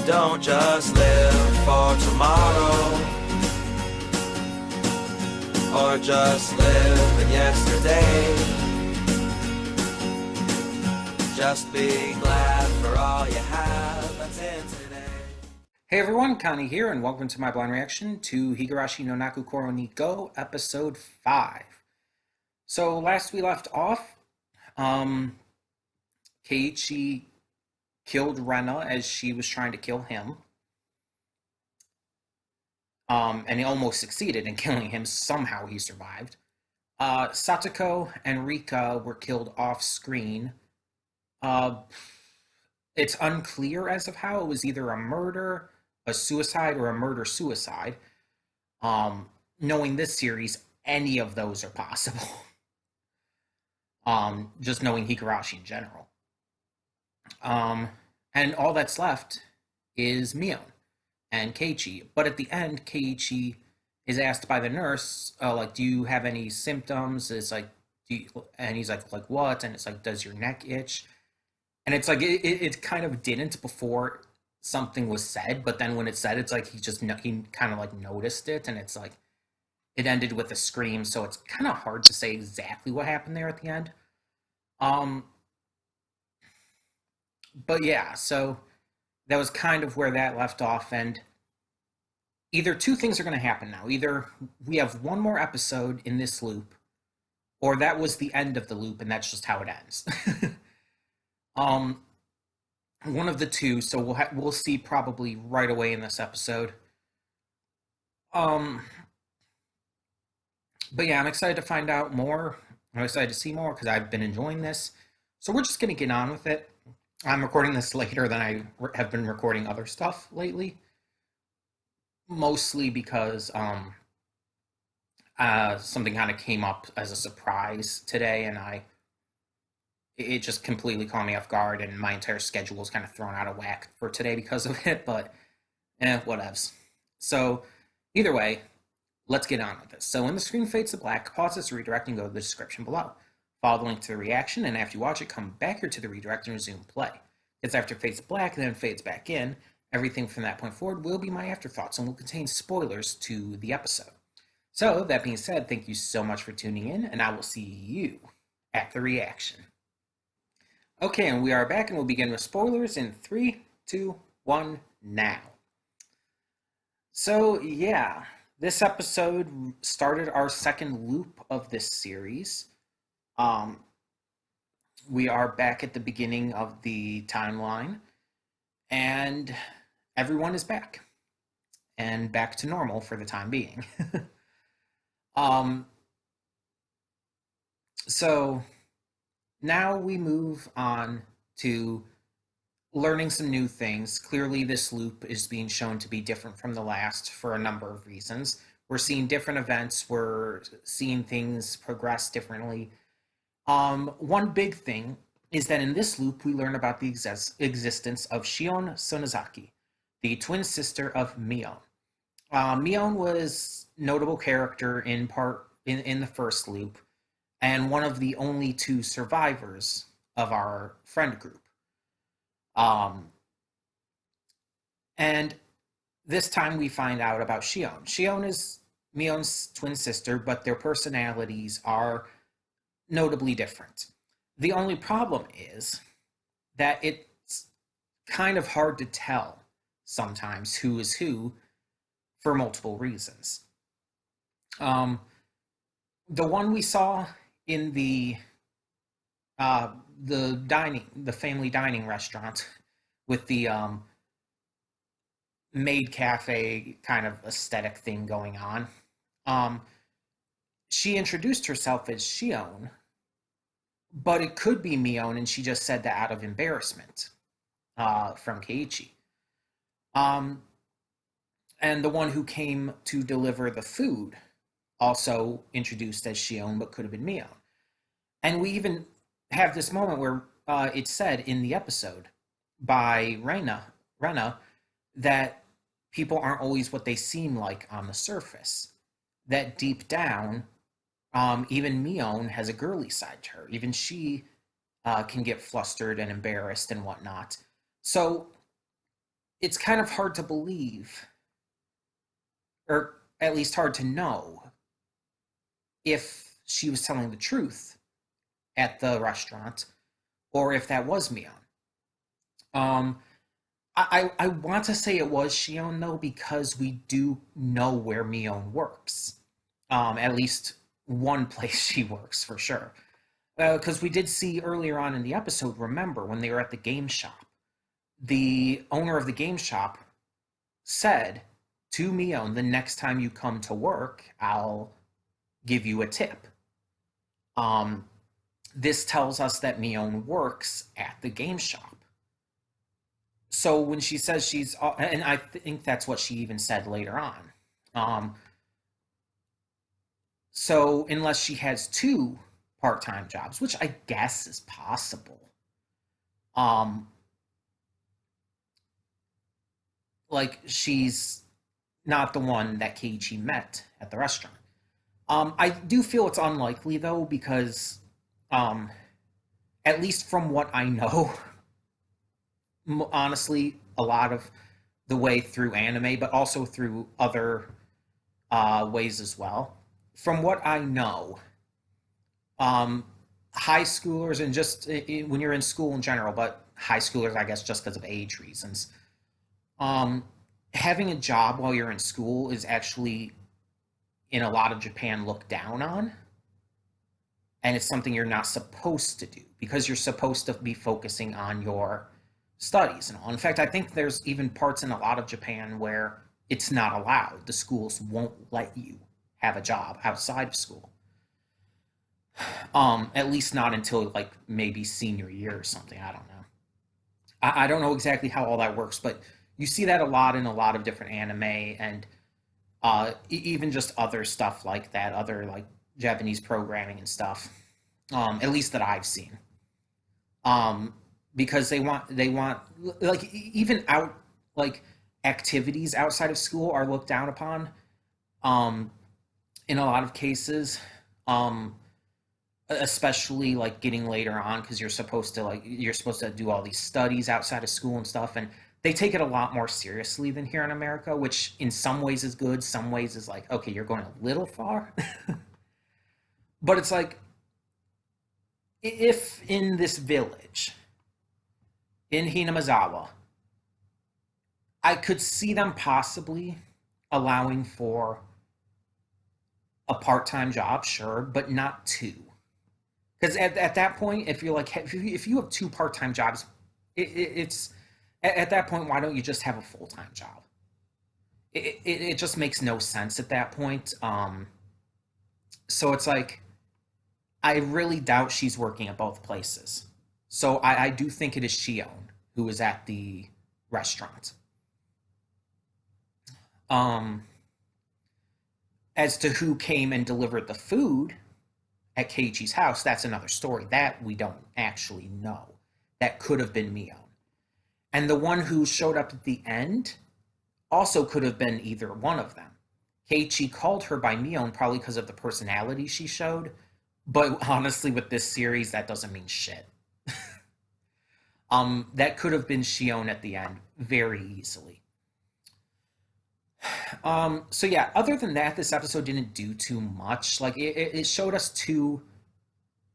Don't just live for tomorrow, or just live in yesterday. Just be glad for all you have that's in today. Hey everyone, Connie here, and welcome to my blind reaction to Higurashi no Naku Koro ni Go, episode 5. So last we left off, Keiichi killed Rena as she was trying to kill him. And he almost succeeded in killing him. Somehow he survived. Satoko and Rika were killed off screen. It's unclear as of how. It was either a murder, a suicide, or a murder-suicide. Knowing this series, any of those are possible. Just knowing Higurashi in general. And all that's left is Mion and Keiichi. But at the end, Keiichi is asked by the nurse, do you have any symptoms? It's like, and he's like what? And it's like, does your neck itch? And it's like, it kind of didn't before something was said, but then when it's said, it's like, he kind of like noticed it, and it's like, it ended with a scream, so it's kind of hard to say exactly what happened there at the end. But yeah, so that was kind of where that left off, and either two things are going to happen now. Either we have one more episode in this loop, or that was the end of the loop, and that's just how it ends. One of the two, so we'll see probably right away in this episode. But yeah, I'm excited to find out more. I'm excited to see more because I've been enjoying this. So we're just going to get on with it. I'm recording this later than I have been recording other stuff lately. Mostly because something kind of came up as a surprise today, and it just completely caught me off guard, and my entire schedule was kind of thrown out of whack for today because of it, but whatevs. So either way, let's get on with this. So when the screen fades to black, pause this redirect and go to the description below. Follow the link to the reaction, and after you watch it, come back here to the redirect and resume play. It's after it fades to black, then fades back in. Everything from that point forward will be my afterthoughts and will contain spoilers to the episode. So, that being said, thank you so much for tuning in, and I will see you at the reaction. Okay, and we are back, and we'll begin with spoilers in 3, 2, 1, now. So, yeah, this episode started our second loop of this series. We are back at the beginning of the timeline, and everyone is back, and back to normal for the time being. So now we move on to learning some new things. Clearly, this loop is being shown to be different from the last for a number of reasons. We're seeing different events. We're seeing things progress differently. One big thing is that in this loop, we learn about the existence of Shion Sonozaki, the twin sister of Mion. Mion was a notable character in the first loop, and one of the only two survivors of our friend group. And this time we find out about Shion. Shion is Mion's twin sister, but their personalities are notably different. The only problem is that it's kind of hard to tell sometimes who is who for multiple reasons. The one we saw in the family dining restaurant with the maid cafe kind of aesthetic thing going on. She introduced herself as Shion, but it could be Mion, and she just said that out of embarrassment from Keiichi. And the one who came to deliver the food also introduced as Shion, but could have been Mion. And we even have this moment where it's said in the episode by Rena that people aren't always what they seem like on the surface. That deep down, even Mion has a girly side to her. Even she can get flustered and embarrassed and whatnot. So it's kind of hard to believe, or at least hard to know, if she was telling the truth at the restaurant or if that was Mion. Um, I want to say it was Shion though, because we do know where Mion works. At least one place she works for sure. Because we did see earlier on in the episode, remember, when they were at the game shop, the owner of the game shop said to Mion, the next time you come to work, I'll give you a tip. Um, this tells us that Mion works at the game shop. So when she says she's, and I think that's what she even said later on. Um, so unless she has two part-time jobs, which I guess is possible, um, like she's not the one that Keiichi met at the restaurant. I do feel it's unlikely though, because um, at least from what I know, honestly, a lot of the way through anime, but also through other ways as well. From what I know, um, high schoolers, and just when you're in school in general, but high schoolers, I guess, just because of age reasons, um, having a job while you're in school is actually, in a lot of Japan, looked down on. And it's something you're not supposed to do because you're supposed to be focusing on your studies and all. In fact, I think there's even parts in a lot of Japan where it's not allowed. The schools won't let you have a job outside of school. At least not until like maybe senior year or something. I don't know. I don't know exactly how all that works, but you see that a lot in a lot of different anime, and even just other stuff like that, other like Japanese programming and stuff. At least that I've seen. Um, because they want like even out like activities outside of school are looked down upon. Um, in a lot of cases, um, especially like getting later on, because you're supposed to do all these studies outside of school and stuff, and they take it a lot more seriously than here in America, which in some ways is good, some ways is like, okay, you're going a little far. But it's like, if in this village in Hinamazawa, I could see them possibly allowing for a part-time job, sure, but not two. Because at that point, if you're like, if you have two part-time jobs, it's at that point, why don't you just have a full-time job? It just makes no sense at that point. So it's like, I really doubt she's working at both places. So I do think it is Shion who is at the restaurant. Um, as to who came and delivered the food at Keiichi's house, that's another story. That we don't actually know. That could have been Mion. And the one who showed up at the end also could have been either one of them. Keiichi called her by Mion probably because of the personality she showed, but honestly, with this series, that doesn't mean shit. That could have been Shion at the end very easily. So yeah, other than that, this episode didn't do too much. Like it showed us two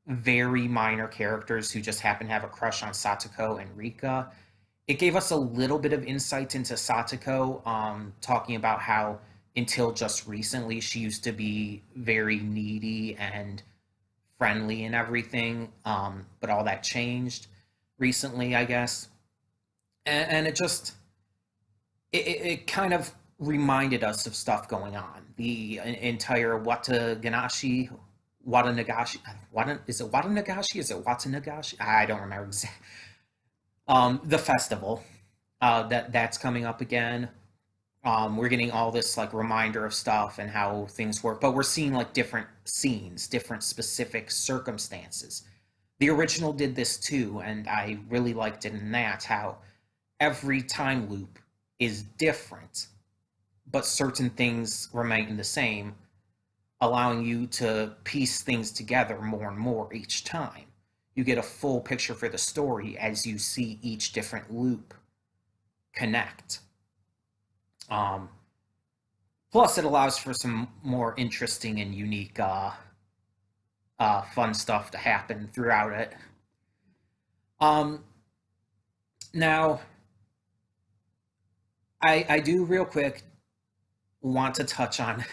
very minor characters who just happen to have a crush on Satoko and Rika. It gave us a little bit of insight into Satoko, talking about how until just recently she used to be very needy and friendly and everything, but all that changed recently, I guess. And it just it kind of reminded us of stuff going on. The entire Watanagashi, is it Watanagashi? Is it Watanagashi? I don't remember exactly. The festival that's coming up again. We're getting all this like reminder of stuff and how things work, but we're seeing like different scenes, different specific circumstances. The original did this too, and I really liked it in that, how every time loop is different, but certain things remain the same, allowing you to piece things together more and more each time. You get a full picture for the story as you see each different loop connect. Um, Plus, it allows for some more interesting and unique, fun stuff to happen throughout it. Um, Now, I do real quick want to touch on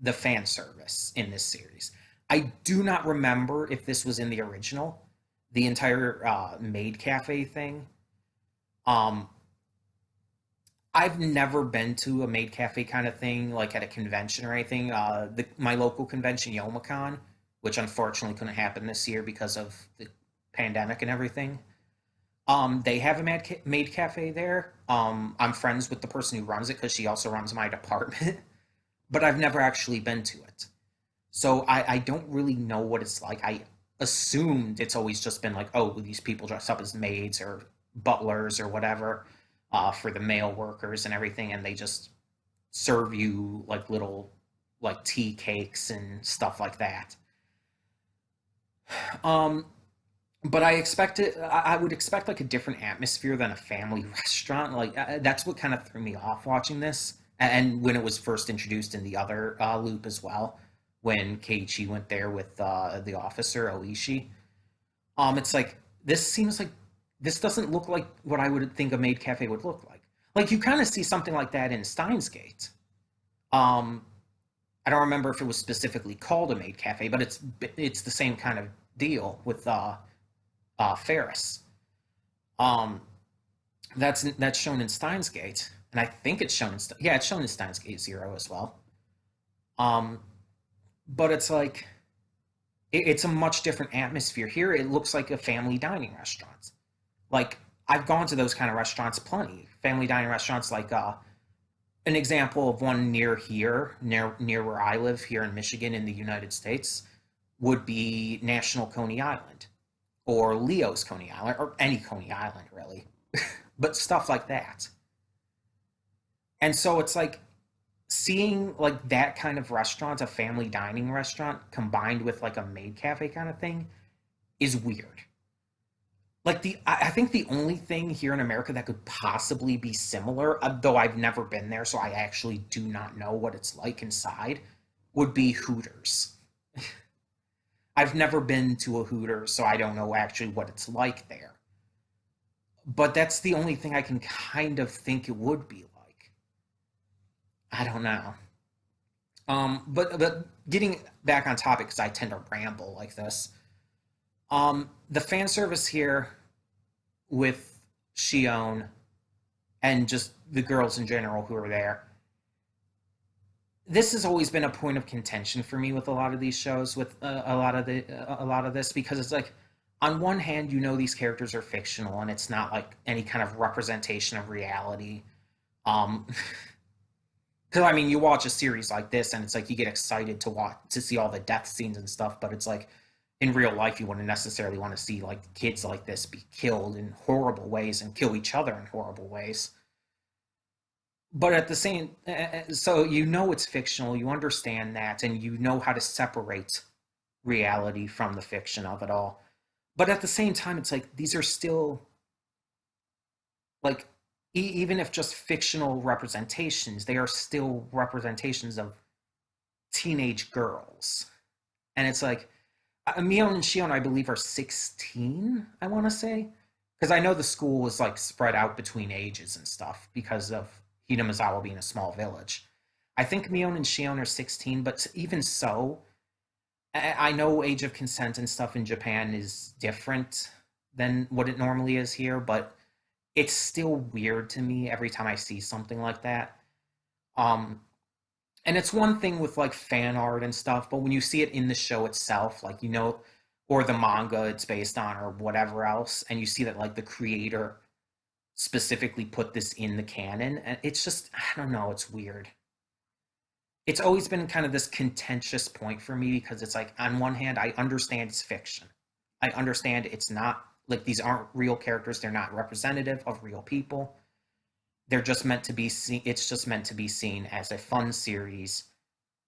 the fan service in this series. I do not remember if this was in the original, the entire maid cafe thing. Um, I've never been to a maid cafe kind of thing, like at a convention or anything. My local convention, Youmacon, which unfortunately couldn't happen this year because of the pandemic and everything. They have a maid cafe there. I'm friends with the person who runs it because she also runs my department, but I've never actually been to it. So I don't really know what it's like. I assumed it's always just been like, oh, these people dress up as maids or butlers or whatever for the male workers and everything, and they just serve you like little like tea cakes and stuff like that. Um, but I would expect like a different atmosphere than a family restaurant. Like that's what kind of threw me off watching this, and when it was first introduced in the other loop as well, when Keiichi went there with the officer Oishi. It's like this seems like this doesn't look like what I would think a maid cafe would look like. Like you kind of see something like that in Steins Gate. Um, I don't remember if it was specifically called a maid cafe, but it's the same kind of deal with Ferris. Um, that's shown in Steins Gate, and I think it's shown in yeah, it's shown in Steins Gate Zero as well. Um, but it's like it's a much different atmosphere here. It looks like a family dining restaurant. Like I've gone to those kind of restaurants plenty. Family dining restaurants, like an example of one near here, near where I live here in Michigan in the United States, would be National Coney Island or Leo's Coney Island or any Coney Island really, but stuff like that. And so it's like seeing like that kind of restaurant, a family dining restaurant, combined with like a maid cafe kind of thing, is weird. Like I think the only thing here in America that could possibly be similar, though I've never been there, so I actually do not know what it's like inside, would be Hooters. I've never been to a Hooters, so I don't know actually what it's like there. But that's the only thing I can kind of think it would be like. I don't know. But getting back on topic because I tend to ramble like this. The fan service here with Shion and just the girls in general who are there. This has always been a point of contention for me with a lot of these shows, with a lot of this, because it's like, on one hand, you know these characters are fictional and it's not like any kind of representation of reality. Um, because I mean, you watch a series like this and it's like you get excited to see all the death scenes and stuff, but it's like in real life you wouldn't necessarily want to see like kids like this be killed in horrible ways and kill each other in horrible ways. But at the same, so you know it's fictional, you understand that, and you know how to separate reality from the fiction of it all. But at the same time, it's like these are still like even if just fictional representations, they are still representations of teenage girls. And it's like Mion and Shion, I believe, are 16, I want to say. Because I know the school is like spread out between ages and stuff because of Hinamizawa being a small village. I think Mion and Shion are 16, but even so, I know age of consent and stuff in Japan is different than what it normally is here, but it's still weird to me every time I see something like that. Um, and it's one thing with like fan art and stuff, but when you see it in the show itself, like you know, or the manga it's based on, or whatever else, and you see that like the creator specifically put this in the canon, and it's just I don't know, it's weird. It's always been kind of this contentious point for me because it's like on one hand I understand it's fiction. I understand it's not like these aren't real characters, they're not representative of real people. They're just meant to be seen it's just meant to be seen as a fun series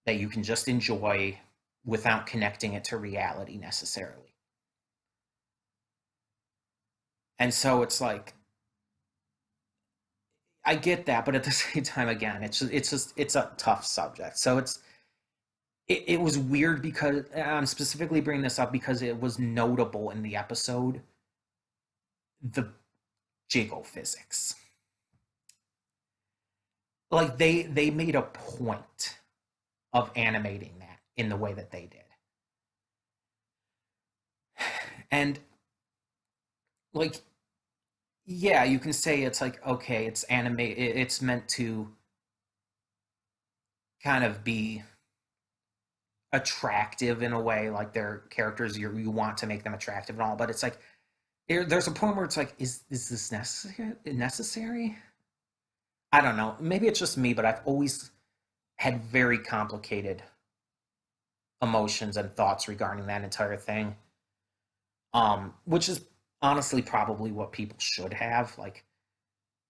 that you can just enjoy without connecting it to reality necessarily. And so it's like I get that, but at the same time, again, it's a tough subject. So it was weird because I'm specifically bringing this up because it was notable in the episode, the jiggle physics. Like they made a point of animating that in the way that they did. And like, yeah, you can say it's like, okay, it's it's meant to kind of be attractive in a way, like their characters, you want to make them attractive and all, but it's like there's a point where it's like, is this necessary? I don't know. Maybe it's just me, but I've always had very complicated emotions and thoughts regarding that entire thing. Which is honestly probably what people should have. Like,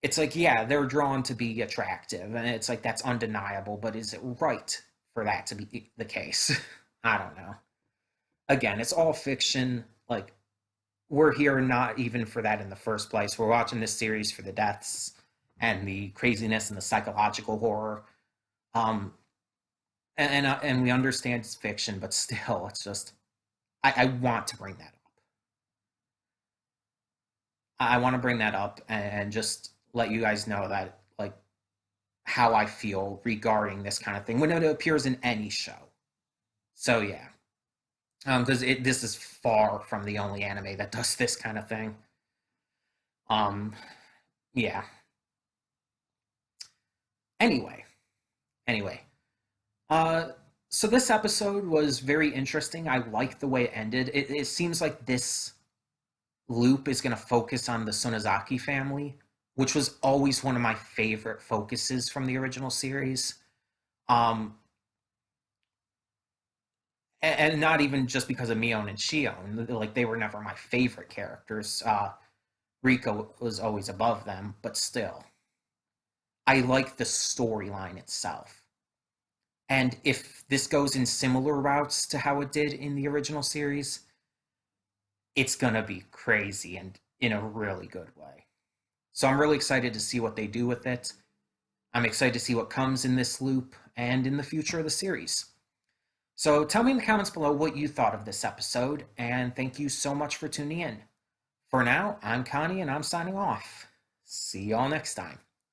it's like, yeah, they're drawn to be attractive, and it's like that's undeniable, but is it right for that to be the case? I don't know. Again, it's all fiction. Like, we're here not even for that in the first place. We're watching this series for the deaths and the craziness and the psychological horror. Um, and we understand it's fiction, but still, it's just I want to bring that up. I want to bring that up and just let you guys know that like how I feel regarding this kind of thing when it appears in any show. So yeah, because this is far from the only anime that does this kind of thing. Um, yeah. Anyway, anyway, uh, so this episode was very interesting. I like the way it ended. It seems like this loop is going to focus on the Sonozaki family, which was always one of my favorite focuses from the original series. Um, and not even just because of Mion and Shion, like they were never my favorite characters. Rico was always above them, but still, I like the storyline itself. And if this goes in similar routes to how it did in the original series, it's gonna be crazy and in a really good way. So I'm really excited to see what they do with it. I'm excited to see what comes in this loop and in the future of the series. So tell me in the comments below what you thought of this episode, and thank you so much for tuning in. For now, I'm Connie and I'm signing off. See y'all next time.